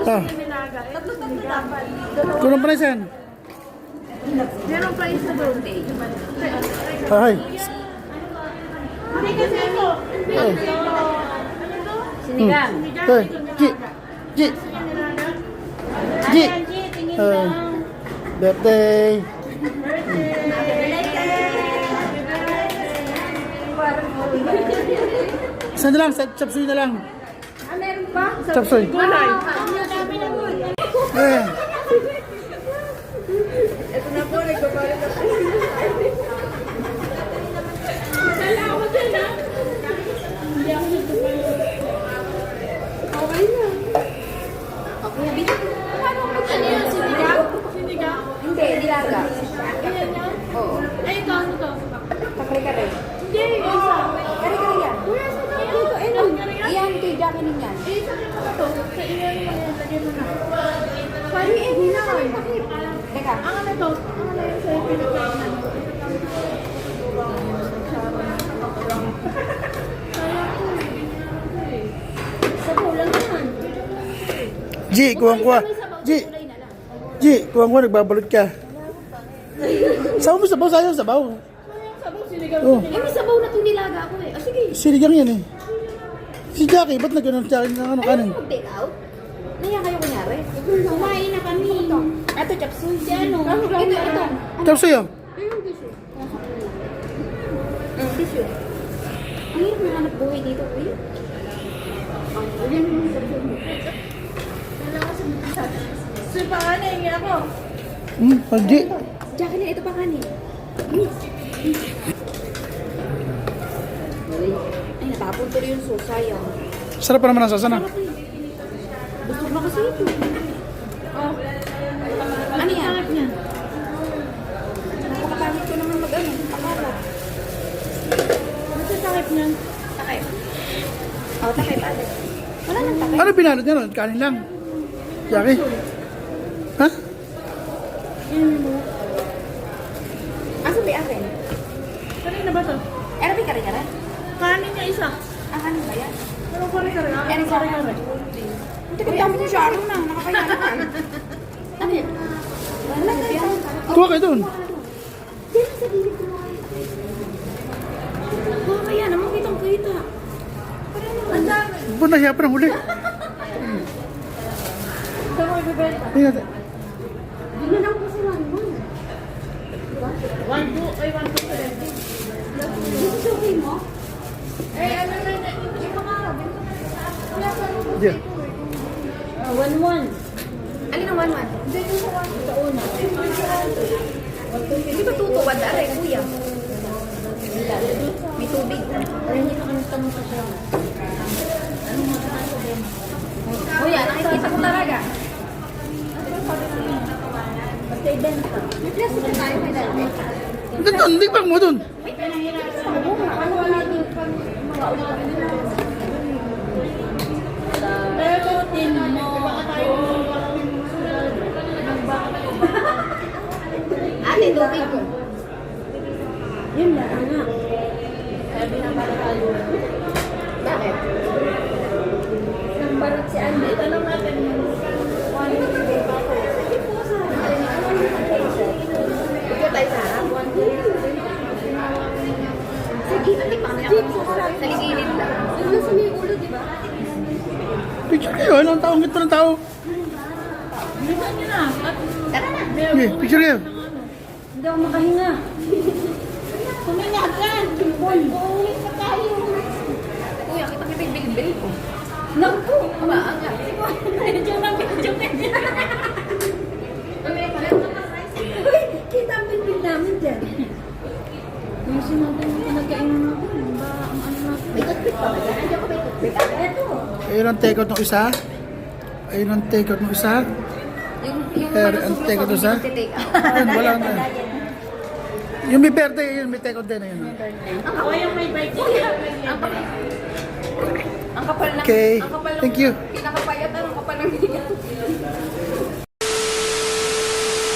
Ah. Nilaga. Tatlo dapat. Kulong pa na yan. Meron pa isa doon. Ay. Hindi kasi ito. Ay. Sinigang. Ay. Ji. Ji. Ji. Birthday. Isa na lang, chapsuy na lang. Ah, meron pa? Chapsuy. Gulay. Eh. Ito na po, nagbabalot ako. Dala ako dyan, ha? Hindi ako nagpapalit. Okay na. Ako yung bitin. Ano yun? Sinigang? Sinigang? Hindi, nilaga. Ayan yan? Oo. Ay, ito, ano to? Kakare-kare. Hindi, isa. Kare-kare yan. Kuya, sa dito? Ano? Iyan, kay Jackie ninyan. Eh, sa akin pa to. Sa iyo yung mga lagyan mo na. Pari, eh, hinawan. Teka. Ang ano to? Ang ano yung sa'yo pinagkainan? Sa kulang naman. Ji, kuwang-kuwa. Ji. Ji, kuwang-kuwa, nagbabalot ka. Sabaw mo, sabaw, sayang, sabaw. Sabaw, sinigang. Oh, Eh, may sabaw na itong nilaga ako eh. O sige. sinigang yan eh. Si Jackie, ba't nagkaroon sa akin ng ano Ayaw kanin? mo mag-take out? Naya kayo kunyari. Kumain na kami. Ito, chapsuy. Si ano? Ito. Chapsuy ah. Tissue. Tissue. Ang hirap ng anak buhay dito, kuya. So, paano yung ako? Ji. Jackie na, ito pa kanin. Ay, natapon tuloy yung sauce, sayang. Sarap pa naman ang sasana. Gusto ko na kasi ito. Oh. Ano yan? Sarap niya. Napakapangit ko naman mag-ano. Akala. Basta sakit niya. Takay. Oh, takay pa. Wala nang takay. Ano pinalot niya nun? Kanin lang. Jackie? Ha? Asa ba akin? Kanina ba to? Ano ba kare-kare? Kanin niya isa. Ah, ano ba yan? Anong kare-kare? Ano sa kare-kare? Ang dami mo siya na. Nakakaya naman. Ano yan? Wala na yan. Kuha kayo dun. Di na sa gilid ko na kayo. Kuha kaya naman kitang kita. Ang dami. Ba't nahiya pa ng huli? Ito mo ibibenta. Tingnan natin. Di na lang kasi lang mo. 1, 2, ay 1, 2, 7. Dito sa okay mo? Eh, ano na yun? Yung mga Di. 1, 1. alin ang 1-1? Hindi, yung sa 1. Sa una. Hindi ba tutuwad na rin, kuya? May tubig. Ay, hindi na kami tanong sa siya. Kuya, nakikita ko talaga. Basta ibenta. May plastic na tayo, may dalawa. Hindi pa mo dun. Pero, tinan mo. Ate, tubig ko. Yun na, nga. Sabi na para tayo. Bakit? Nang barot si Andy. Tanong natin yung Ito tayo sa harap. Sige, ati pa kami ako. Sa ligilid lang. Ano sa may ulo, di ba? Picture kayo. Anong taong gito ng tao? bilisan niyo na. At Tara na. Sige, picture kayo. hindi ako makahinga. Kuminga ka. Uuwi pa tayo. Kuya, kita kita yung bilbil ko. Naku. Aba, ang nga. Medyo na, medyo na. Uy, kita ang bilbil namin dyan. Yung sinabi mo pinagkainan natin. Ba, ang ano natin. May toothpick pa ba dyan? Andiyan ko may toothpick. Ito. Ayun ang take out ng isa. Ayun ang take out ng isa. Yung Ang take out ng isa. take out. Ayun, wala na. Yung may birthday, yun, may take out din. Ayun. O yung may birthday. Ang kapal ng... Okay, ang kapal ng- thank you. Pinakapayat ang kapal ng higa.